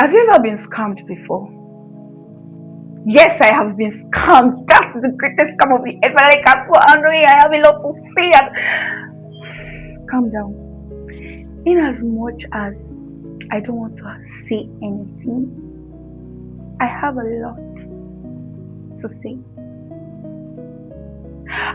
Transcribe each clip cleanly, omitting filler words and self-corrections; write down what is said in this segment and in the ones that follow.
Have you ever been scammed before? Yes, I have been scammed. That's the greatest scam of the ever. Like, I'm so annoying. I have a lot to say. Calm down. In as much as I don't want to say anything, I have a lot to say.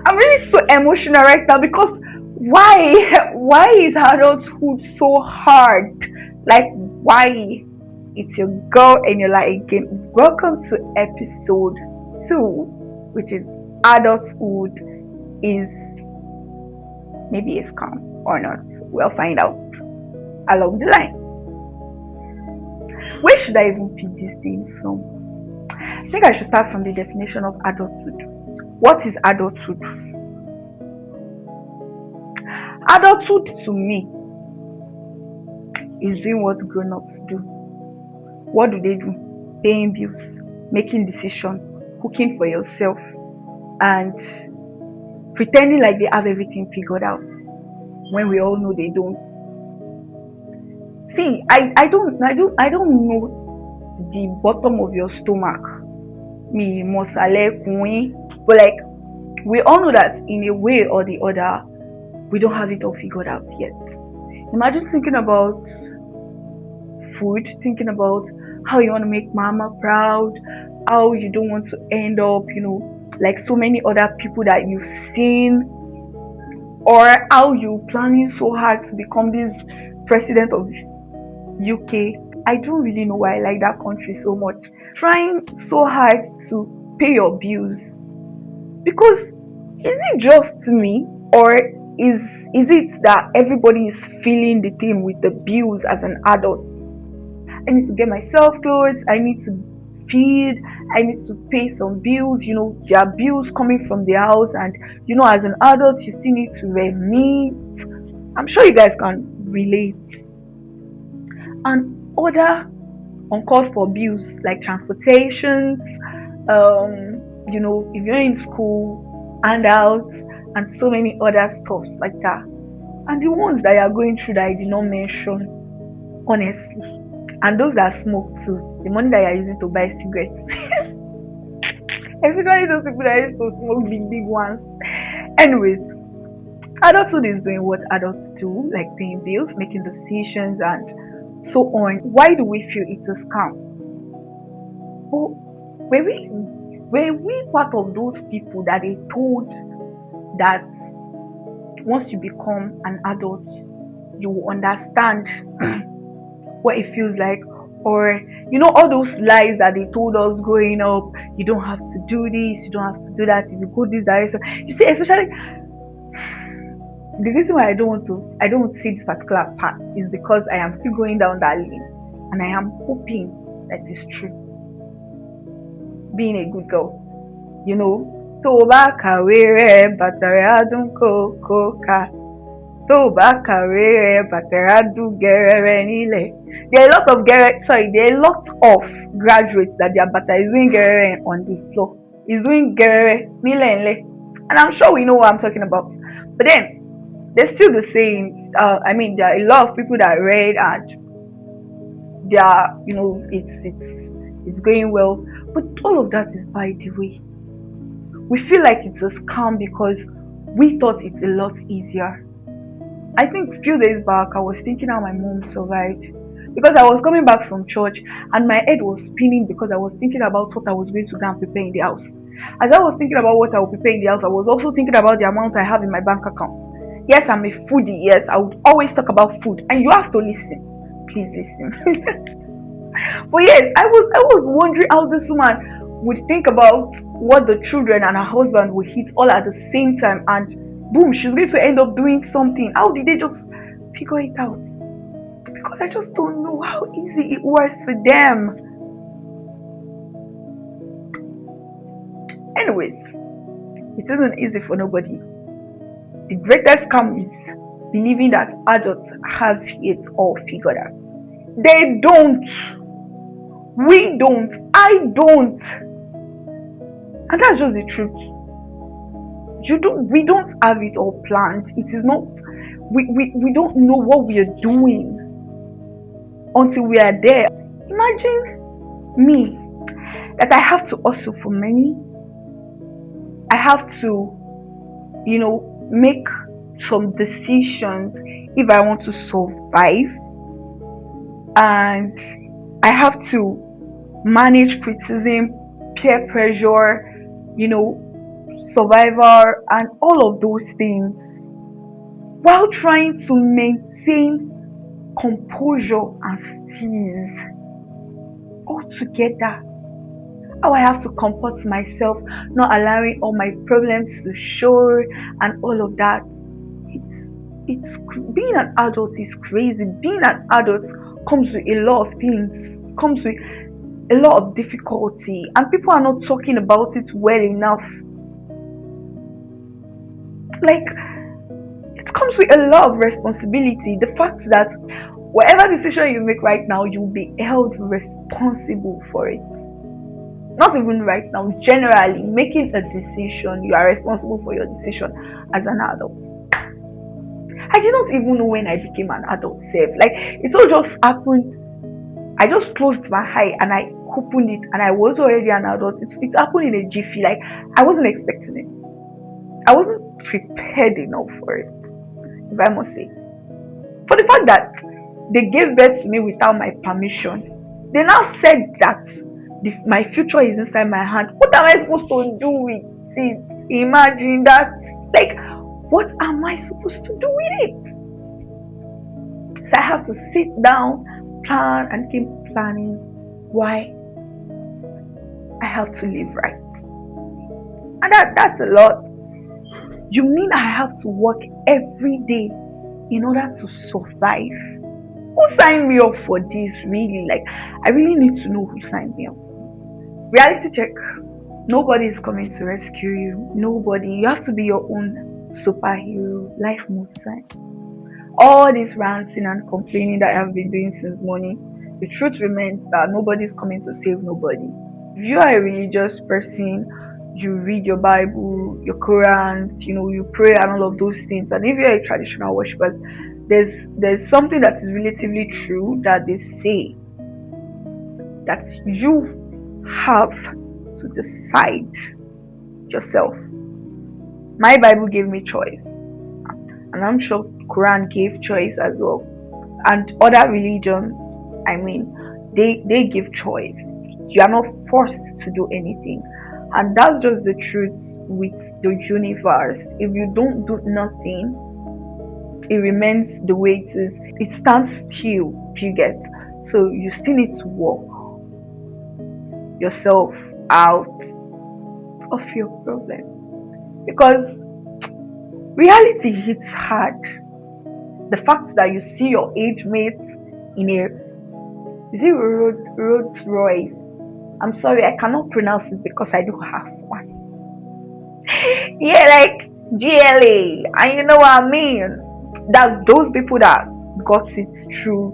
I'm really so emotional right now because why is adulthood so hard? Like, why? It's your girl and you're like, again, welcome to episode 2, which is adulthood is maybe a scam or not. We'll find out along the line. Where should I even pick this thing from? I think I should start from the definition of adulthood. What is adulthood? Adulthood to me is doing what grown-ups do. What do they do? Paying bills, making decisions, cooking for yourself, and pretending like they have everything figured out when we all know they don't. See, I don't know the bottom of your stomach. Me mosale queen, but like we all know that in a way or the other, we don't have it all figured out yet. Imagine thinking about food, thinking about how you want to make mama proud, how you don't want to end up, like so many other people that you've seen, or how you planning so hard to become this president of UK. I don't really know why I like that country so much. Trying so hard to pay your bills. Because is it just me, or is it that everybody is feeling the thing with the bills as an adult? I need to get myself clothes, I need to feed, I need to pay some bills, there are bills coming from the house, and as an adult you still need to remit. I'm sure you guys can relate. And other uncalled for bills like transportations, if you're in school, handouts, and so many other stuff like that. And the ones that you are going through that I did not mention, honestly. And those that smoke too, the money that you are using to buy cigarettes. Especially those people that used to smoke big ones. Anyways, adulthood is doing what adults do, like paying bills, making decisions, and so on. Why do we feel it's a scam? Oh, were we part of those people that they told that once you become an adult, you will understand what it feels like? Or all those lies that they told us growing up, you don't have to do this, you don't have to do that, if you go this direction. You see, especially the reason why I don't see this particular path is because I am still going down that lane, and I am hoping that it's true. Being a good girl, tó bá kàwé rẹ̀ bàtà rẹ̀ á dún kókóká, tó bá kàwé rẹ̀ bàtà rẹ̀ á dún gẹ̀rẹ̀rẹ̀ nílẹ̀. There are a lot of graduates that their bàtà is doing gẹ̀rẹ̀rẹ̀ on the floor, is doing gẹ̀rẹ̀rẹ̀ nílẹ̀, and I'm sure we know what I'm talking about. But then there's still the saying. There are a lot of people that read and they are, it's going well, but all of that is by the way. We feel like it's a scam because we thought it's a lot easier. I think a few days back I was thinking how my mom survived, because I was coming back from church and my head was spinning because I was thinking about what I was going to go and prepare in the house. As I was thinking about what I would prepare in the house, I was also thinking about the amount I have in my bank account. Yes, I'm a foodie. Yes, I would always talk about food, and you have to listen. Please listen. But yes, I was wondering how this woman would think about what the children and her husband would eat all at the same time, and boom, she's going to end up doing something. How did they just figure it out? Because I just don't know how easy it was for them. Anyways, it isn't easy for nobody. The greatest scam is believing that adults have it all figured out. They don't. We don't. I don't. And that's just the truth. We don't have it all planned. It is not. We don't know what we are doing until we are there. Imagine me that I have to hustle for money. I have to, make some decisions if I want to survive, and I have to manage criticism, peer pressure, you know, survivor, and all of those things while trying to maintain composure and steeze all together. How I have to comport myself, not allowing all my problems to show, and all of that. It's being an adult is crazy. Being an adult comes with a lot of things, comes with a lot of difficulty, and people are not talking about it well enough. Like, it comes with a lot of responsibility. The fact that whatever decision you make right now, you'll be held responsible for it. Not even right now, generally, making a decision, you are responsible for your decision as an adult. I did not even know when I became an adult self. Like, it all just happened. I just closed my eye and I opened it and I was already an adult. It happened in a jiffy. Like, I wasn't expecting it. I wasn't prepared enough for it, if I must say. For the fact that they gave birth to me without my permission. They now said that my future is inside my hand. What am I supposed to do with it? Imagine that. Like, what am I supposed to do with it? So I have to sit down, plan, and keep planning why I have to live right. And that's a lot. You mean I have to work every day in order to survive? Who signed me up for this, really? Like, I really need to know who signed me up. Reality check. Nobody is coming to rescue you. Nobody. You have to be your own superhero. Life moves on. All this ranting and complaining that I have been doing since morning, the truth remains that nobody is coming to save nobody. If you are a religious person, you read your Bible, your Quran, you pray and all of those things. And if you're a traditional worshiper, there's something that is relatively true that they say that you have to decide yourself. My Bible gave me choice, and I'm sure Quran gave choice as well. And other religions, I mean, they give choice. You are not forced to do anything. And that's just the truth with the universe. If you don't do nothing, it remains the way it is. It stands still, you get. So you still need to work yourself out of your problem. Because reality hits hard. The fact that you see your age mates in a Rolls Royce. I'm sorry, I cannot pronounce it because I don't have one. Yeah, like GLA, and you know what I mean. That's those people that got it through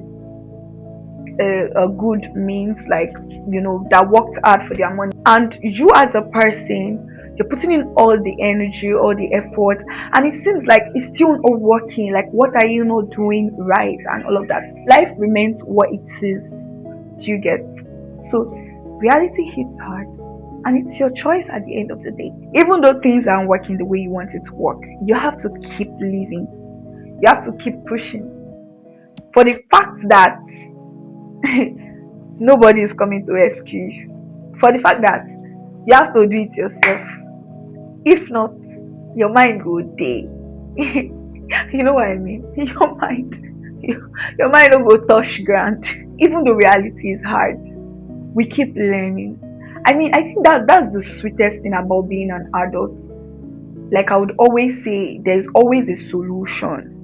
a good means, like, that worked hard for their money. And you as a person, you're putting in all the energy, all the effort, and it seems like it's still not working. Like, what are you not doing right, and all of that? Life remains what it is. Do you get? So reality hits hard, and it's your choice at the end of the day. Even though things aren't working the way you want it to work, you have to keep living. You have to keep pushing. For the fact that nobody is coming to rescue you. For the fact that you have to do it yourself. If not, your mind will day. You know what I mean? Your mind will go touch ground. Even though reality is hard, we keep learning. I mean, I think that's the sweetest thing about being an adult. Like I would always say, there's always a solution.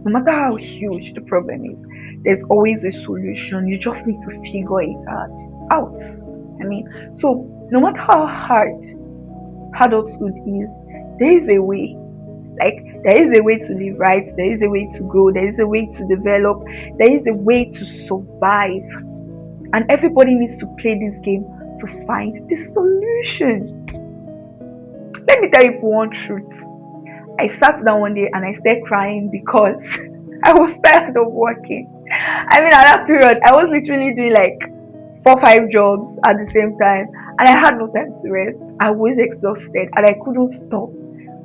No matter how huge the problem is, there's always a solution. You just need to figure it out. I mean, so no matter how hard adulthood is, there is a way. Like, there is a way to live right, there is a way to grow, there is a way to develop, there is a way to survive. And everybody needs to play this game to find the solution. Let me tell you one truth. I sat down one day and I started crying because I was tired of working. I mean, at that period, I was literally doing like four, five jobs at the same time, and I had no time to rest. I was exhausted and I couldn't stop.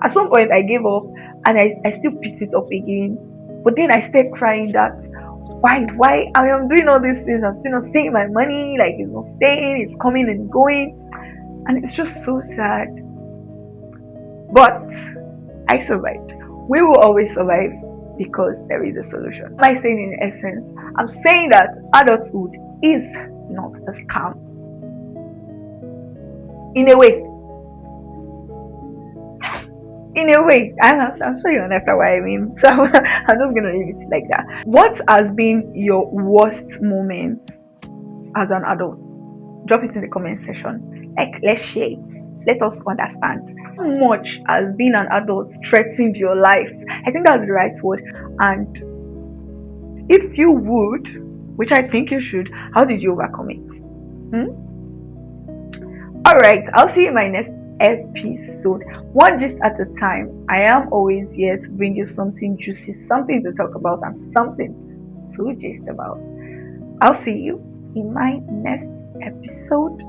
At some point, I gave up, and I still picked it up again. But then I started crying that why I am doing all these things, I'm still not seeing my money, like it's not staying, it's coming and going, and it's just so sad. But I survived. We will always survive because there is a solution. What am I saying in essence? I'm saying that adulthood is not a scam. In a way. I'm sure you understand what I mean. So I'm just gonna leave it like that. What has been your worst moment as an adult? Drop it in the comment section. Like, let's share it. Let us understand. How much has being an adult threatened your life? I think that's the right word. And if you would, which I think you should, how did you overcome it? Alright, I'll see you in my next episode. One gist at a time. I am always here to bring you something juicy, something to talk about, and something to gist about. I'll see you in my next episode.